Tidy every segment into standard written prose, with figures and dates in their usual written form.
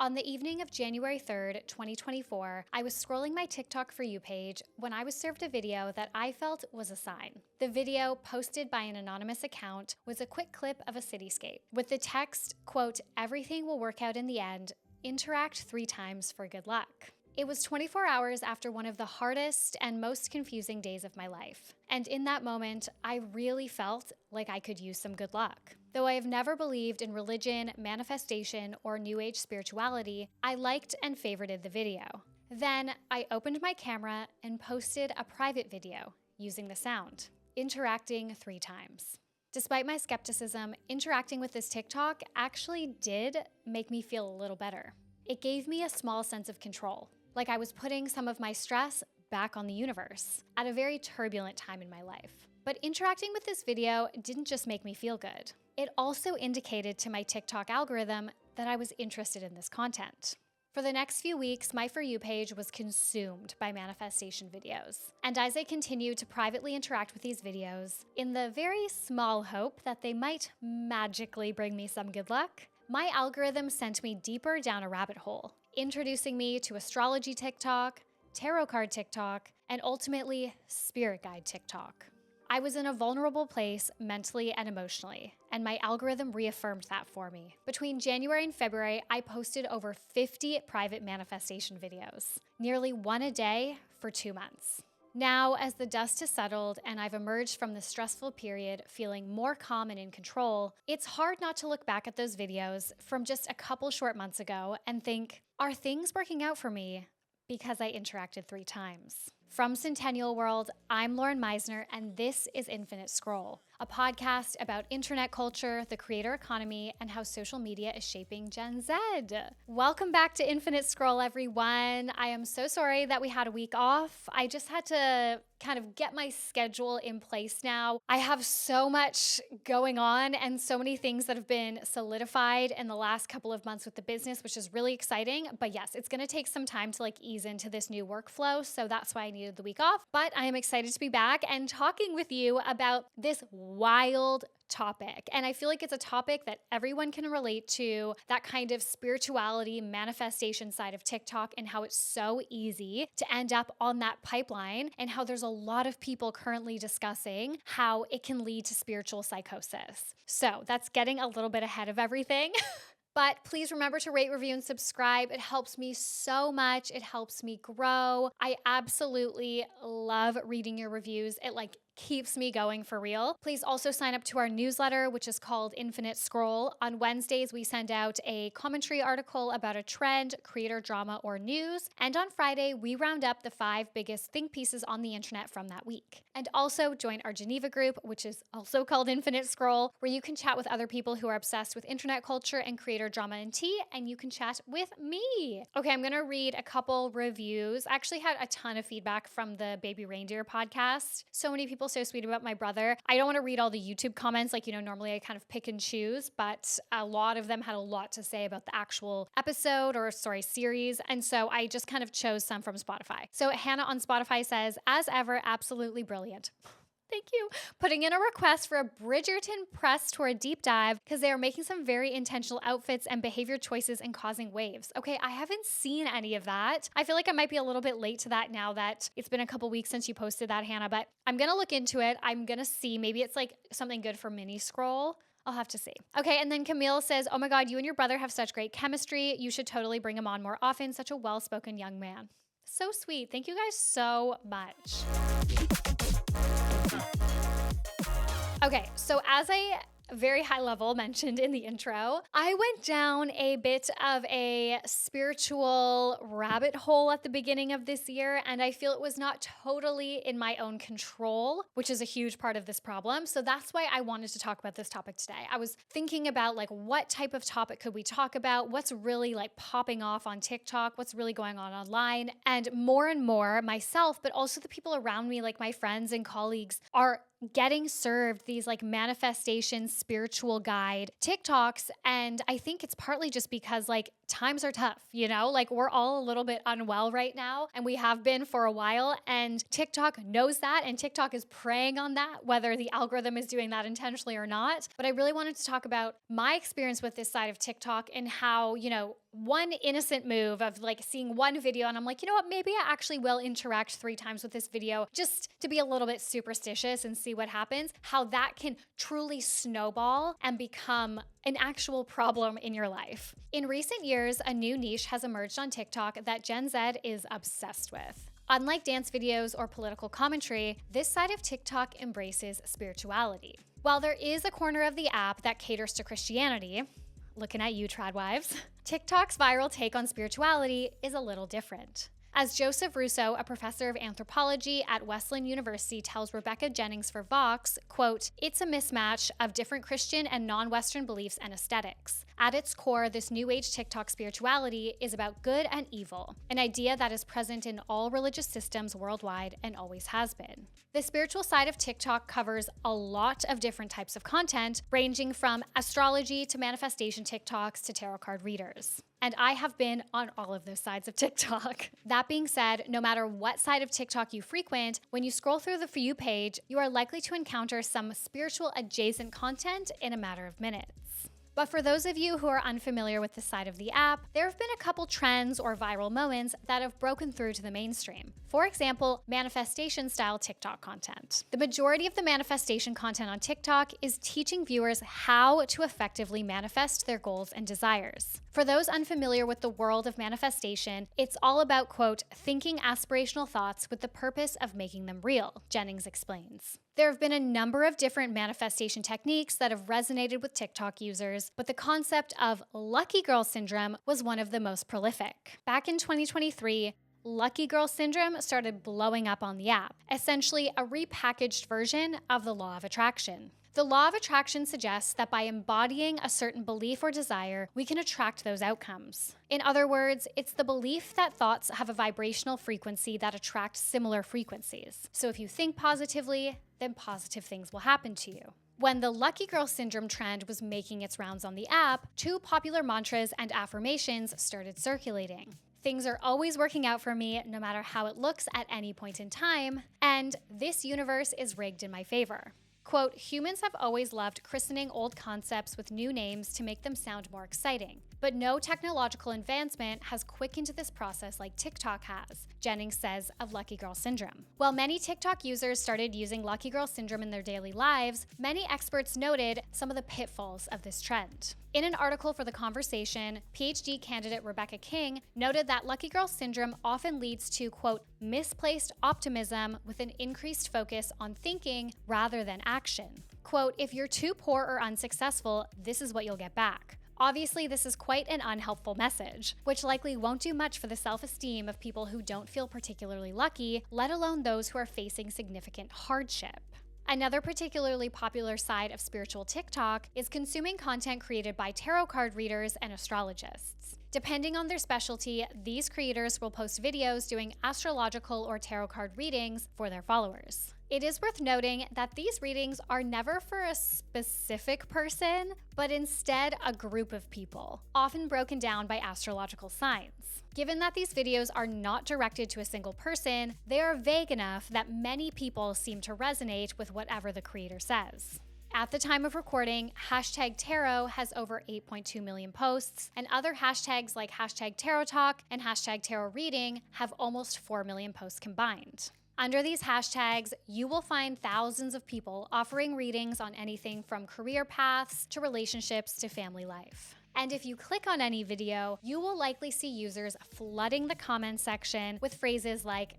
On the evening of January 3rd, 2024, I was scrolling my TikTok For You page when I was served a video that I felt was a sign. The video, posted by an anonymous account, was a quick clip of a cityscape with the text, quote, "Everything will work out in the end. Interact 3 times for good luck." It was 24 hours after one of the hardest and most confusing days of my life. And in that moment, I really felt like I could use some good luck. Though I have never believed in religion, manifestation, or New Age spirituality, I liked and favorited the video. Then I opened my camera and posted a private video using the sound, interacting 3 times. Despite my skepticism, interacting with this TikTok actually did make me feel a little better. It gave me a small sense of control, like I was putting some of my stress back on the universe at a very turbulent time in my life. But interacting with this video didn't just make me feel good. It also indicated to my TikTok algorithm that I was interested in this content. For the next few weeks, my For You page was consumed by manifestation videos. And as I continued to privately interact with these videos, in the very small hope that they might magically bring me some good luck, my algorithm sent me deeper down a rabbit hole, introducing me to astrology TikTok, tarot card TikTok, and ultimately spirit guide TikTok. I was in a vulnerable place mentally and emotionally, and my algorithm reaffirmed that for me. Between January and February, I posted over 50 private manifestation videos, nearly 1 a day for 2 months. Now, as the dust has settled and I've emerged from the stressful period feeling more calm and in control, it's hard not to look back at those videos from just a couple short months ago and think, are things working out for me because I interacted 3 times? From Centennial World, I'm Lauren Meisner, and this is Infinite Scroll, a podcast about internet culture, the creator economy, and how social media is shaping Gen Z. Welcome back to Infinite Scroll, everyone. I am so sorry that we had a week off. I just had to kind of get my schedule in place now. I have so much going on and so many things that have been solidified in the last couple of months with the business, which is really exciting. But yes, it's going to take some time to ease into this new workflow. So that's why I needed the week off. But I am excited to be back and talking with you about this wild topic. And I feel like it's a topic that everyone can relate to, that kind of spirituality, manifestation side of TikTok, and how it's so easy to end up on that pipeline, and how there's a lot of people currently discussing how it can lead to spiritual psychosis. So that's getting a little bit ahead of everything. But please remember to rate, review, and subscribe. It helps me so much. It helps me grow. I absolutely love reading your reviews. It keeps me going for real. Please also sign up to our newsletter, which is called Infinite Scroll. On Wednesdays, we send out a commentary article about a trend, creator drama, or news. And on Friday, we round up the 5 biggest think pieces on the internet from that week. And also join our Geneva group, which is also called Infinite Scroll, where you can chat with other people who are obsessed with internet culture and creator drama and tea, and you can chat with me. Okay, I'm gonna read a couple reviews. I actually had a ton of feedback from the Baby Reindeer podcast. So many people so sweet about my brother. I don't want to read all the YouTube comments, normally I kind of pick and choose, but a lot of them had a lot to say about the actual episode series. And so I just kind of chose some from Spotify. So Hannah on Spotify says, as ever, absolutely brilliant. Thank you. Putting in a request for a Bridgerton press tour deep dive because they are making some very intentional outfits and behavior choices and causing waves. Okay, I haven't seen any of that. I feel like I might be a little bit late to that now that it's been a couple weeks since you posted that, Hannah, but I'm going to look into it. I'm going to see. Maybe it's something good for mini scroll. I'll have to see. Okay, and then Camille says, oh my God, you and your brother have such great chemistry. You should totally bring him on more often. Such a well-spoken young man. So sweet. Thank you guys so much. Okay, so as I very high level mentioned in the intro, I went down a bit of a spiritual rabbit hole at the beginning of this year, and I feel it was not totally in my own control, which is a huge part of this problem. So that's why I wanted to talk about this topic today. I was thinking about what type of topic could we talk about? What's really popping off on TikTok? What's really going on online? And more myself, but also the people around me, my friends and colleagues, are getting served these manifestation spiritual guide TikToks. And I think it's partly just because times are tough, we're all a little bit unwell right now, and we have been for a while, and TikTok knows that, and TikTok is preying on that, whether the algorithm is doing that intentionally or not. But I really wanted to talk about my experience with this side of TikTok and how, one innocent move of like seeing one video and I'm like, you know what, maybe I actually will interact 3 times with this video just to be a little bit superstitious and see what happens, how that can truly snowball and become an actual problem in your life. In recent years, a new niche has emerged on TikTok that Gen Z is obsessed with. Unlike dance videos or political commentary, this side of TikTok embraces spirituality. While there is a corner of the app that caters to Christianity, looking at you, tradwives, TikTok's viral take on spirituality is a little different. As Joseph Russo, a professor of anthropology at Wesleyan University, tells Rebecca Jennings for Vox, quote, "It's a mismatch of different Christian and non-Western beliefs and aesthetics. At its core, this new age TikTok spirituality is about good and evil, an idea that is present in all religious systems worldwide and always has been." The spiritual side of TikTok covers a lot of different types of content, ranging from astrology to manifestation TikToks to tarot card readers. And I have been on all of those sides of TikTok. That being said, no matter what side of TikTok you frequent, when you scroll through the For You page, you are likely to encounter some spiritual adjacent content in a matter of minutes. But for those of you who are unfamiliar with this side of the app, there have been a couple trends or viral moments that have broken through to the mainstream. For example, manifestation-style TikTok content. The majority of the manifestation content on TikTok is teaching viewers how to effectively manifest their goals and desires. For those unfamiliar with the world of manifestation, it's all about, quote, "thinking aspirational thoughts with the purpose of making them real," Jennings explains. There have been a number of different manifestation techniques that have resonated with TikTok users, but the concept of lucky girl syndrome was one of the most prolific. Back in 2023, lucky girl syndrome started blowing up on the app, essentially a repackaged version of the law of attraction. The law of attraction suggests that by embodying a certain belief or desire, we can attract those outcomes. In other words, it's the belief that thoughts have a vibrational frequency that attracts similar frequencies. So if you think positively, then positive things will happen to you. When the lucky girl syndrome trend was making its rounds on the app, 2 popular mantras and affirmations started circulating. "Things are always working out for me, no matter how it looks at any point in time," and "This universe is rigged in my favor." Quote, "Humans have always loved christening old concepts with new names to make them sound more exciting. But no technological advancement has quickened this process like TikTok has," Jennings says of Lucky Girl Syndrome. While many TikTok users started using Lucky Girl Syndrome in their daily lives, many experts noted some of the pitfalls of this trend. In an article for The Conversation, PhD candidate Rebecca King noted that Lucky Girl Syndrome often leads to, quote, "misplaced optimism with an increased focus on thinking rather than action." Quote, "If you're too poor or unsuccessful, this is what you'll get back." Obviously, this is quite an unhelpful message, which likely won't do much for the self-esteem of people who don't feel particularly lucky, let alone those who are facing significant hardship. Another particularly popular side of spiritual TikTok is consuming content created by tarot card readers and astrologists. Depending on their specialty, these creators will post videos doing astrological or tarot card readings for their followers. It is worth noting that these readings are never for a specific person, but instead a group of people, often broken down by astrological signs. Given that these videos are not directed to a single person, they are vague enough that many people seem to resonate with whatever the creator says. At the time of recording, #tarot has over 8.2 million posts, and other hashtags like #TarotTok and #TarotReading have almost 4 million posts combined. Under these hashtags, you will find thousands of people offering readings on anything from career paths to relationships to family life. And if you click on any video, you will likely see users flooding the comment section with phrases like,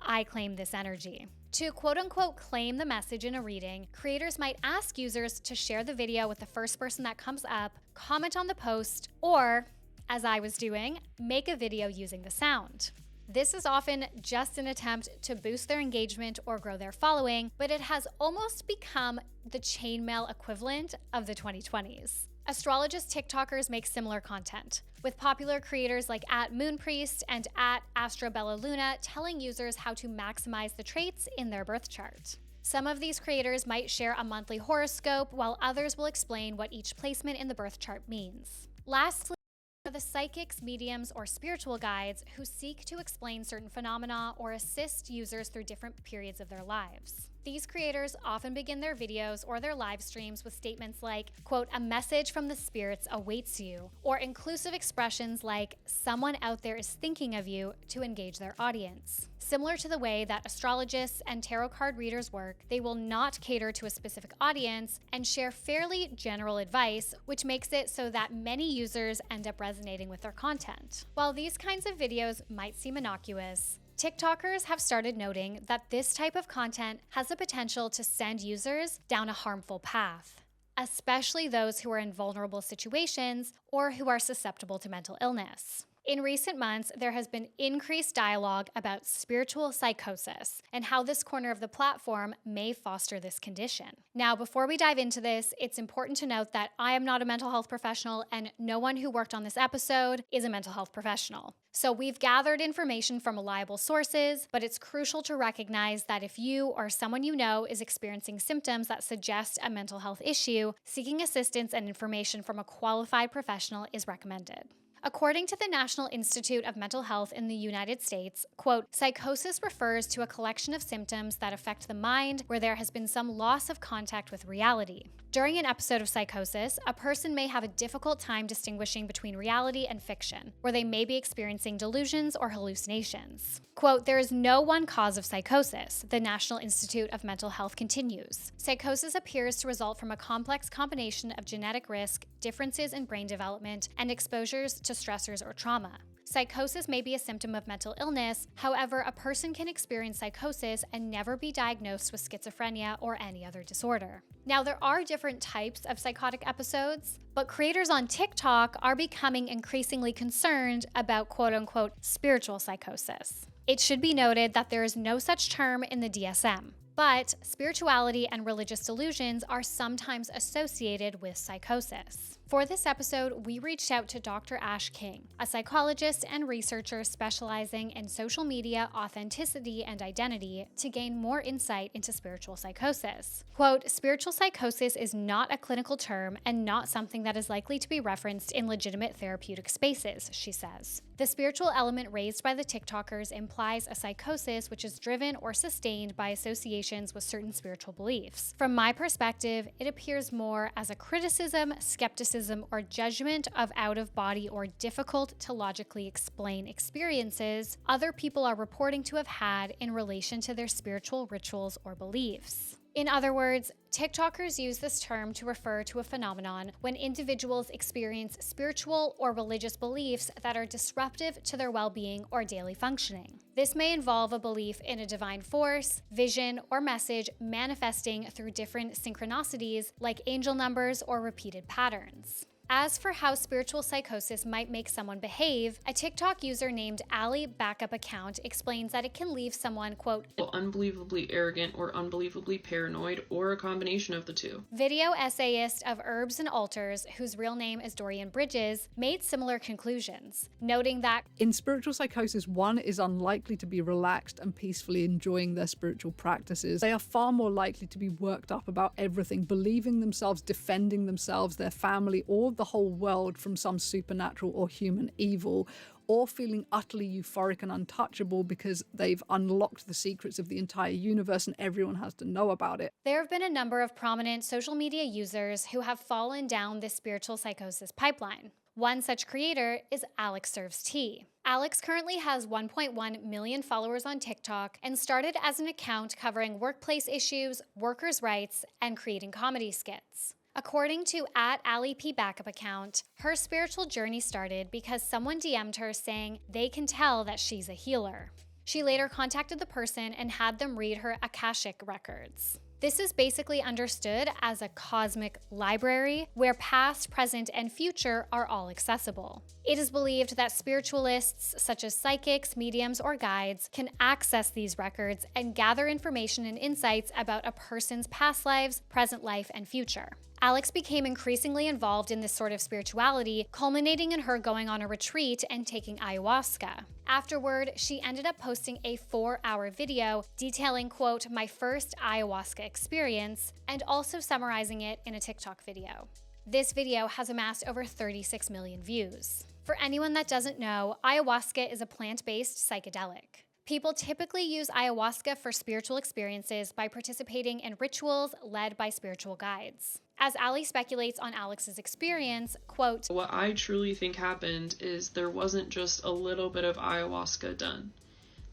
"I claim this energy." To quote-unquote claim the message in a reading, creators might ask users to share the video with the first person that comes up, comment on the post, or, as I was doing, make a video using the sound. This is often just an attempt to boost their engagement or grow their following, but it has almost become the chainmail equivalent of the 2020s. Astrologist TikTokers make similar content, with popular creators like @MoonPriest and @AstroBellaLuna telling users how to maximize the traits in their birth chart. Some of these creators might share a monthly horoscope, while others will explain what each placement in the birth chart means. Lastly, are the psychics, mediums, or spiritual guides who seek to explain certain phenomena or assist users through different periods of their lives. These creators often begin their videos or their live streams with statements like, quote, "a message from the spirits awaits you," or inclusive expressions like, "someone out there is thinking of you," to engage their audience. Similar to the way that astrologists and tarot card readers work, they will not cater to a specific audience and share fairly general advice, which makes it so that many users end up resonating with their content. While these kinds of videos might seem innocuous, TikTokers have started noting that this type of content has the potential to send users down a harmful path, especially those who are in vulnerable situations or who are susceptible to mental illness. In recent months, there has been increased dialogue about spiritual psychosis and how this corner of the platform may foster this condition. Now, before we dive into this, it's important to note that I am not a mental health professional and no one who worked on this episode is a mental health professional. So we've gathered information from reliable sources, but it's crucial to recognize that if you or someone you know is experiencing symptoms that suggest a mental health issue, seeking assistance and information from a qualified professional is recommended. According to the National Institute of Mental Health in the United States, quote, "psychosis refers to a collection of symptoms that affect the mind where there has been some loss of contact with reality. During an episode of psychosis, a person may have a difficult time distinguishing between reality and fiction, where they may be experiencing delusions or hallucinations." Quote, "there is no one cause of psychosis," the National Institute of Mental Health continues. "Psychosis appears to result from a complex combination of genetic risk, differences in brain development, and exposures to stressors or trauma. Psychosis may be a symptom of mental illness. However, a person can experience psychosis and never be diagnosed with schizophrenia or any other disorder." Now, there are different types of psychotic episodes, but creators on TikTok are becoming increasingly concerned about quote-unquote spiritual psychosis. It should be noted that there is no such term in the DSM. But spirituality and religious delusions are sometimes associated with psychosis. For this episode, we reached out to Dr. Ash King, a psychologist and researcher specializing in social media authenticity and identity, to gain more insight into spiritual psychosis. Quote, "spiritual psychosis is not a clinical term and not something that is likely to be referenced in legitimate therapeutic spaces," she says. "The spiritual element raised by the TikTokers implies a psychosis which is driven or sustained by associations with certain spiritual beliefs. From my perspective, it appears more as a criticism, skepticism, or judgment of out-of-body or difficult to logically explain experiences other people are reporting to have had in relation to their spiritual rituals or beliefs." In other words, TikTokers use this term to refer to a phenomenon when individuals experience spiritual or religious beliefs that are disruptive to their well-being or daily functioning. This may involve a belief in a divine force, vision, or message manifesting through different synchronicities like angel numbers or repeated patterns. As for how spiritual psychosis might make someone behave, a TikTok user named Ali Backup Account explains that it can leave someone, quote, "unbelievably arrogant or unbelievably paranoid, or a combination of the two." Video essayist of Herbs and Altars, whose real name is Dorian Bridges, made similar conclusions, noting that in spiritual psychosis, one is unlikely to be relaxed and peacefully enjoying their spiritual practices. They are far more likely to be worked up about everything, believing themselves, defending themselves, their family, or the whole world from some supernatural or human evil, or feeling utterly euphoric and untouchable because they've unlocked the secrets of the entire universe and everyone has to know about it. There have been a number of prominent social media users who have fallen down this spiritual psychosis pipeline. One such creator is Alex Serves Tea. Alex currently has 1.1 million followers on TikTok and started as an account covering workplace issues, workers' rights, and creating comedy skits. According to @AliP Backup Account, her spiritual journey started because someone DM'd her saying they can tell that she's a healer. She later contacted the person and had them read her Akashic records. This is basically understood as a cosmic library where past, present, and future are all accessible. It is believed that spiritualists, such as psychics, mediums, or guides, can access these records and gather information and insights about a person's past lives, present life, and future. Alex became increasingly involved in this sort of spirituality, culminating in her going on a retreat and taking ayahuasca. Afterward, she ended up posting a 4-hour video detailing, quote, "my first ayahuasca experience," and also summarizing it in a TikTok video. This video has amassed over 36 million views. For anyone that doesn't know, ayahuasca is a plant-based psychedelic. People typically use ayahuasca for spiritual experiences by participating in rituals led by spiritual guides. As Allie speculates on Alex's experience, quote, "What I truly think happened is there wasn't just a little bit of ayahuasca done.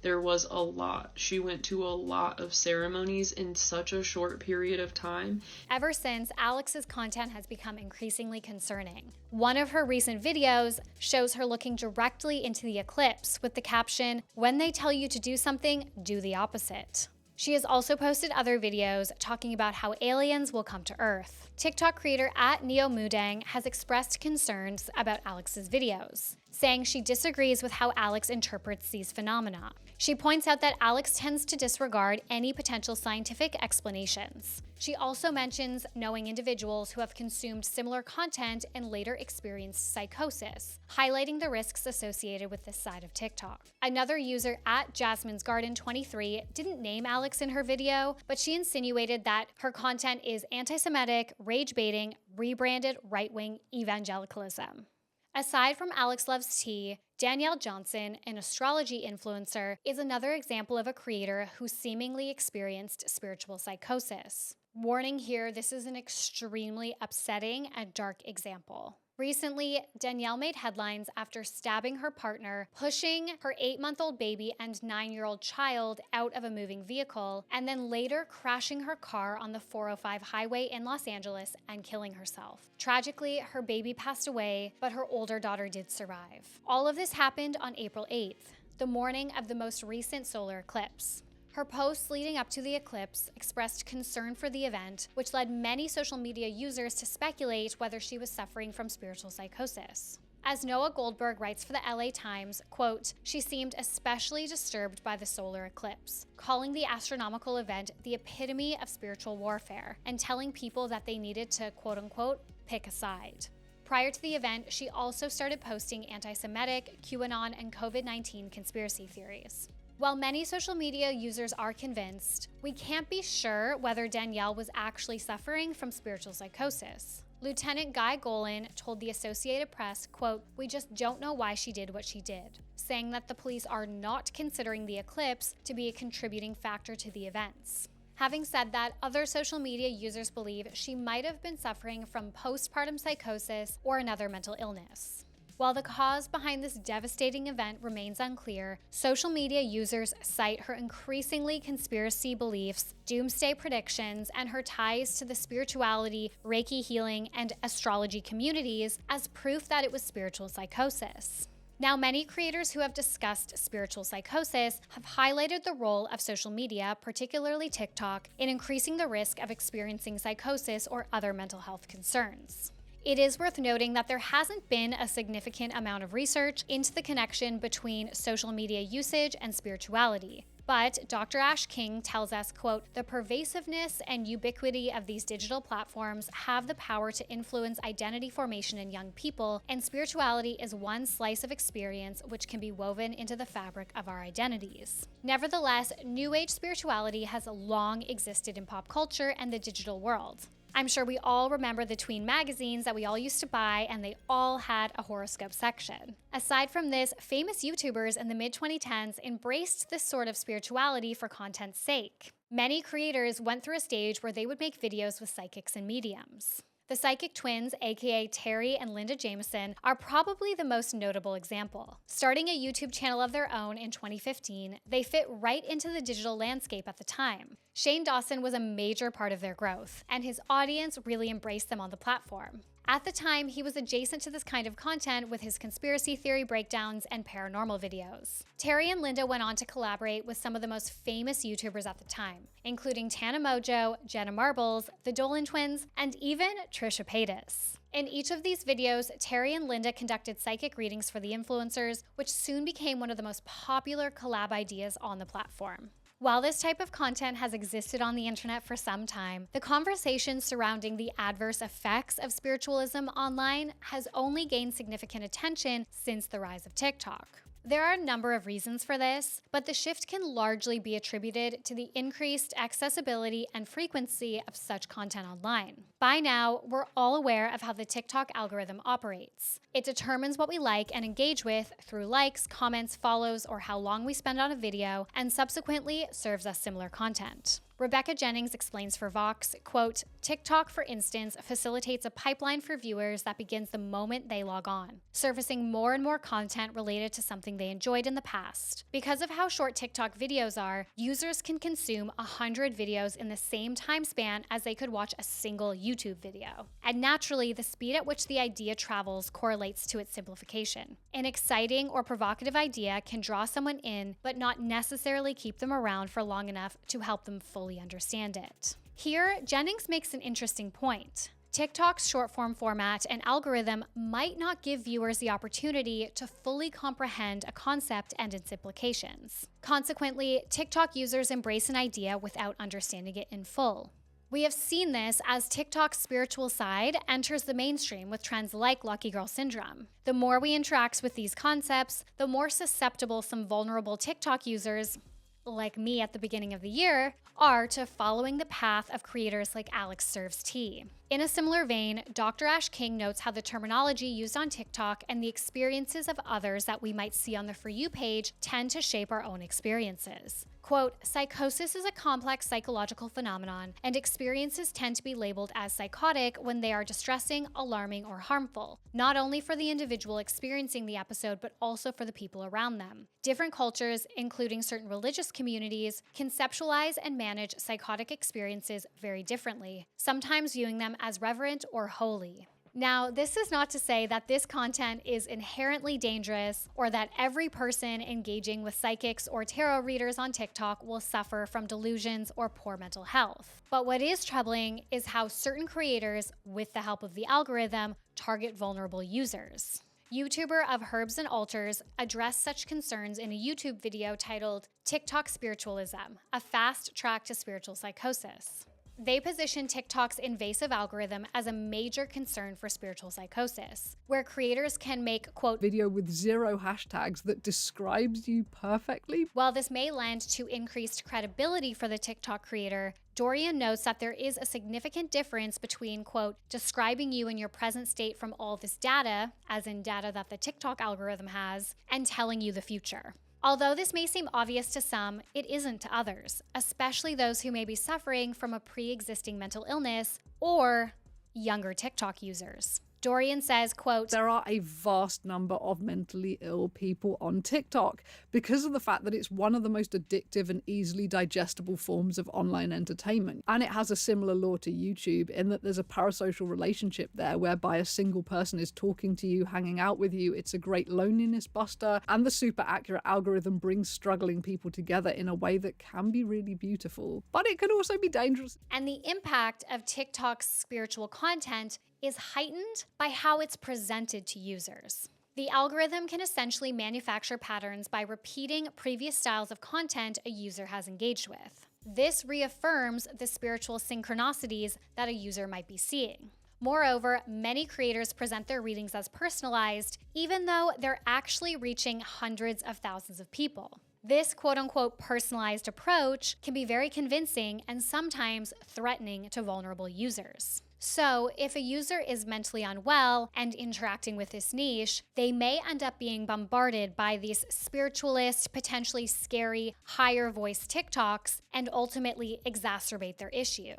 There was a lot. She went to a lot of ceremonies in such a short period of time." Ever since, Alex's content has become increasingly concerning. One of her recent videos shows her looking directly into the eclipse with the caption, "When they tell you to do something, do the opposite." She has also posted other videos talking about how aliens will come to Earth. TikTok creator @NeoMudang has expressed concerns about Alex's videos, saying she disagrees with how Alex interprets these phenomena. She points out that Alex tends to disregard any potential scientific explanations. She also mentions knowing individuals who have consumed similar content and later experienced psychosis, highlighting the risks associated with this side of TikTok. Another user @Jasmine'sGarden23 didn't name Alex in her video, but she insinuated that her content is anti-Semitic, rage-baiting, rebranded right-wing evangelicalism. Aside from Alex Loves Tea, Danielle Johnson, an astrology influencer, is another example of a creator who seemingly experienced spiritual psychosis. Warning here, this is an extremely upsetting and dark example. Recently, Danielle made headlines after stabbing her partner, pushing her 8-month-old baby and 9-year-old child out of a moving vehicle, and then later crashing her car on the 405 highway in Los Angeles and killing herself. Tragically, her baby passed away, but her older daughter did survive. All of this happened on April 8th, the morning of the most recent solar eclipse. Her posts leading up to the eclipse expressed concern for the event, which led many social media users to speculate whether she was suffering from spiritual psychosis. As Noah Goldberg writes for the LA Times, quote, "She seemed especially disturbed by the solar eclipse, calling the astronomical event the epitome of spiritual warfare and telling people that they needed to, quote unquote, pick a side." Prior to the event, she also started posting anti-Semitic, QAnon, and COVID-19 conspiracy theories. While many social media users are convinced, we can't be sure whether Danielle was actually suffering from spiritual psychosis. Lieutenant Guy Golan told the Associated Press, quote, "We just don't know why she did what she did," saying that the police are not considering the eclipse to be a contributing factor to the events. Having said that, other social media users believe she might have been suffering from postpartum psychosis or another mental illness. While the cause behind this devastating event remains unclear, social media users cite her increasingly conspiracy beliefs, doomsday predictions, and her ties to the spirituality, Reiki healing, and astrology communities as proof that it was spiritual psychosis. Now, many creators who have discussed spiritual psychosis have highlighted the role of social media, particularly TikTok, in increasing the risk of experiencing psychosis or other mental health concerns. It is worth noting that there hasn't been a significant amount of research into the connection between social media usage and spirituality. But Dr. Ash King tells us, quote, "The pervasiveness and ubiquity of these digital platforms have the power to influence identity formation in young people, and spirituality is one slice of experience which can be woven into the fabric of our identities." Nevertheless, New Age spirituality has long existed in pop culture and the digital world. I'm sure we all remember the tween magazines that we all used to buy, and they all had a horoscope section. Aside from this, famous YouTubers in the mid-2010s embraced this sort of spirituality for content's sake. Many creators went through a stage where they would make videos with psychics and mediums. The psychic twins, aka Terry and Linda Jameson, are probably the most notable example. Starting a YouTube channel of their own in 2015, they fit right into the digital landscape at the time. Shane Dawson was a major part of their growth, and his audience really embraced them on the platform. At the time, he was adjacent to this kind of content with his conspiracy theory breakdowns and paranormal videos. Terry and Linda went on to collaborate with some of the most famous YouTubers at the time, including Tana Mojo, Jenna Marbles, the Dolan Twins, and even Trisha Paytas. In each of these videos, Terry and Linda conducted psychic readings for the influencers, which soon became one of the most popular collab ideas on the platform. While this type of content has existed on the internet for some time, the conversation surrounding the adverse effects of spiritualism online has only gained significant attention since the rise of TikTok. There are a number of reasons for this, but the shift can largely be attributed to the increased accessibility and frequency of such content online. By now, we're all aware of how the TikTok algorithm operates. It determines what we like and engage with through likes, comments, follows, or how long we spend on a video, and subsequently serves us similar content. Rebecca Jennings explains for Vox, quote, TikTok, for instance, facilitates a pipeline for viewers that begins the moment they log on, surfacing more and more content related to something they enjoyed in the past. Because of how short TikTok videos are, users can consume 100 videos in the same time span as they could watch a single YouTube video. And naturally, the speed at which the idea travels correlates to its simplification. An exciting or provocative idea can draw someone in, but not necessarily keep them around for long enough to help them fully understand it. Here, Jennings makes an interesting point. TikTok's short-form format and algorithm might not give viewers the opportunity to fully comprehend a concept and its implications. Consequently, TikTok users embrace an idea without understanding it in full. We have seen this as TikTok's spiritual side enters the mainstream with trends like Lucky Girl Syndrome. The more we interact with these concepts, the more susceptible some vulnerable TikTok users, like me at the beginning of the year, are to following the path of creators like Alex Serves Tea. In a similar vein, Dr. Ash King notes how the terminology used on TikTok and the experiences of others that we might see on the For You page tend to shape our own experiences. Quote, psychosis is a complex psychological phenomenon, and experiences tend to be labeled as psychotic when they are distressing, alarming, or harmful, not only for the individual experiencing the episode, but also for the people around them. Different cultures, including certain religious communities, conceptualize and manage psychotic experiences very differently, sometimes viewing them as reverent or holy. Now, this is not to say that this content is inherently dangerous or that every person engaging with psychics or tarot readers on TikTok will suffer from delusions or poor mental health. But what is troubling is how certain creators, with the help of the algorithm, target vulnerable users. YouTuber of Herbs and Altars addressed such concerns in a YouTube video titled TikTok Spiritualism, a fast track to spiritual psychosis. They position TikTok's invasive algorithm as a major concern for spiritual psychosis, where creators can make, quote, video with 0 hashtags that describes you perfectly. While this may lend to increased credibility for the TikTok creator, Dorian notes that there is a significant difference between, quote, describing you in your present state from all this data, as in data that the TikTok algorithm has, and telling you the future. Although this may seem obvious to some, it isn't to others, especially those who may be suffering from a pre-existing mental illness or younger TikTok users. Dorian says, quote, there are a vast number of mentally ill people on TikTok because of the fact that it's one of the most addictive and easily digestible forms of online entertainment. And it has a similar law to YouTube in that there's a parasocial relationship there whereby a single person is talking to you, hanging out with you. It's a great loneliness buster, and the super accurate algorithm brings struggling people together in a way that can be really beautiful. But it can also be dangerous. And the impact of TikTok's spiritual content is heightened by how it's presented to users. The algorithm can essentially manufacture patterns by repeating previous styles of content a user has engaged with. This reaffirms the spiritual synchronicities that a user might be seeing. Moreover, many creators present their readings as personalized, even though they're actually reaching hundreds of thousands of people. This quote-unquote personalized approach can be very convincing and sometimes threatening to vulnerable users. So, if a user is mentally unwell and interacting with this niche, they may end up being bombarded by these spiritualist, potentially scary, higher voice TikToks and ultimately exacerbate their issue.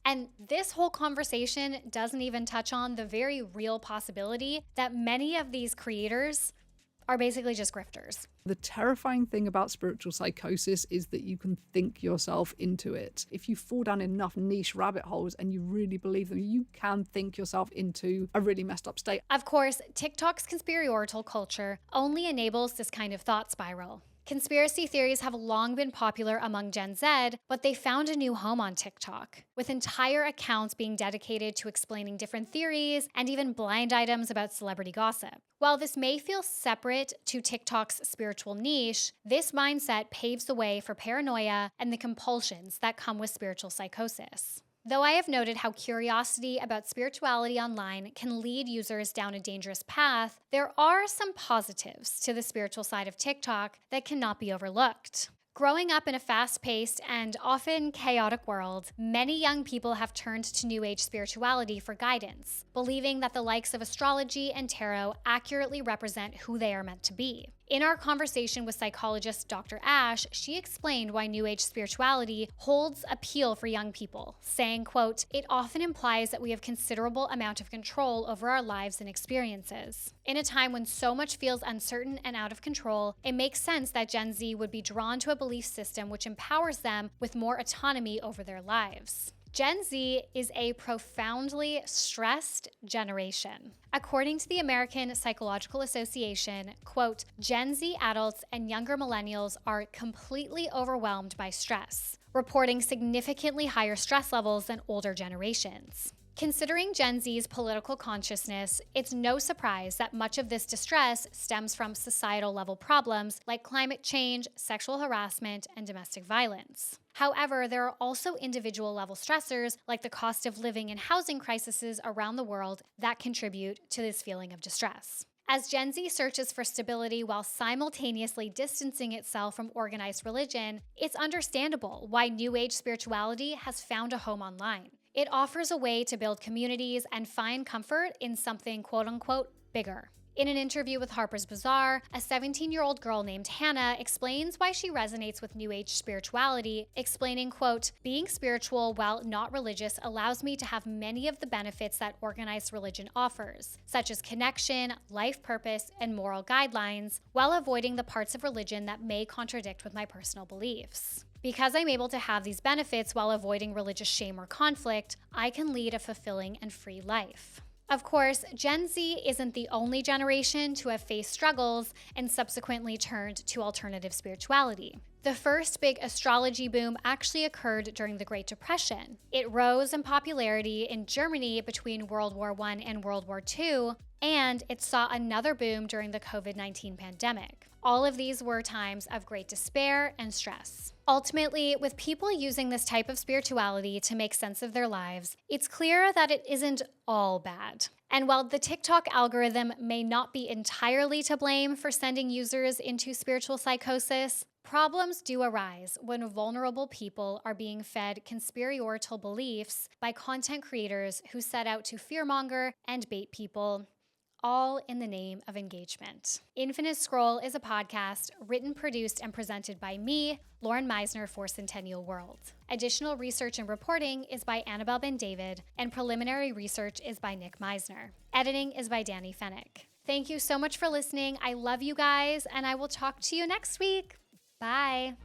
And this whole conversation doesn't even touch on the very real possibility that many of these creators are basically just grifters. The terrifying thing about spiritual psychosis is that you can think yourself into it. If you fall down enough niche rabbit holes and you really believe them, you can think yourself into a really messed up state. Of course, TikTok's conspiratorial culture only enables this kind of thought spiral. Conspiracy theories have long been popular among Gen Z, but they found a new home on TikTok, with entire accounts being dedicated to explaining different theories and even blind items about celebrity gossip. While this may feel separate to TikTok's spiritual niche, this mindset paves the way for paranoia and the compulsions that come with spiritual psychosis. Though I have noted how curiosity about spirituality online can lead users down a dangerous path, there are some positives to the spiritual side of TikTok that cannot be overlooked. Growing up in a fast-paced and often chaotic world, many young people have turned to New Age spirituality for guidance, believing that the likes of astrology and tarot accurately represent who they are meant to be. In our conversation with psychologist Dr. Ash, she explained why New Age spirituality holds appeal for young people, saying, quote, "It often implies that we have considerable amount of control over our lives and experiences. In a time when so much feels uncertain and out of control, it makes sense that Gen Z would be drawn to a belief system which empowers them with more autonomy over their lives." Gen Z is a profoundly stressed generation. According to the American Psychological Association, quote, "Gen Z adults and younger millennials are completely overwhelmed by stress, reporting significantly higher stress levels than older generations." Considering Gen Z's political consciousness, it's no surprise that much of this distress stems from societal level problems like climate change, sexual harassment, and domestic violence. However, there are also individual level stressors like the cost of living and housing crises around the world that contribute to this feeling of distress. As Gen Z searches for stability while simultaneously distancing itself from organized religion, it's understandable why New Age spirituality has found a home online. It offers a way to build communities and find comfort in something quote-unquote bigger. In an interview with Harper's Bazaar, a 17-year-old girl named Hannah explains why she resonates with New Age spirituality, explaining, quote, "Being spiritual while not religious allows me to have many of the benefits that organized religion offers, such as connection, life purpose, and moral guidelines, while avoiding the parts of religion that may contradict with my personal beliefs. Because I'm able to have these benefits while avoiding religious shame or conflict, I can lead a fulfilling and free life." Of course, Gen Z isn't the only generation to have faced struggles and subsequently turned to alternative spirituality. The first big astrology boom actually occurred during the Great Depression. It rose in popularity in Germany between World War I and World War II, and it saw another boom during the COVID-19 pandemic. All of these were times of great despair and stress. Ultimately, with people using this type of spirituality to make sense of their lives, it's clear that it isn't all bad. And while the TikTok algorithm may not be entirely to blame for sending users into spiritual psychosis, problems do arise when vulnerable people are being fed conspiratorial beliefs by content creators who set out to fearmonger and bait people, all in the name of engagement. Infinite Scroll is a podcast written, produced, and presented by me, Lauren Meisner, for Centennial World. Additional research and reporting is by Annabelle Ben-David, and preliminary research is by Nick Meisner. Editing is by Danny Fennick. Thank you so much for listening. I love you guys, and I will talk to you next week. Bye.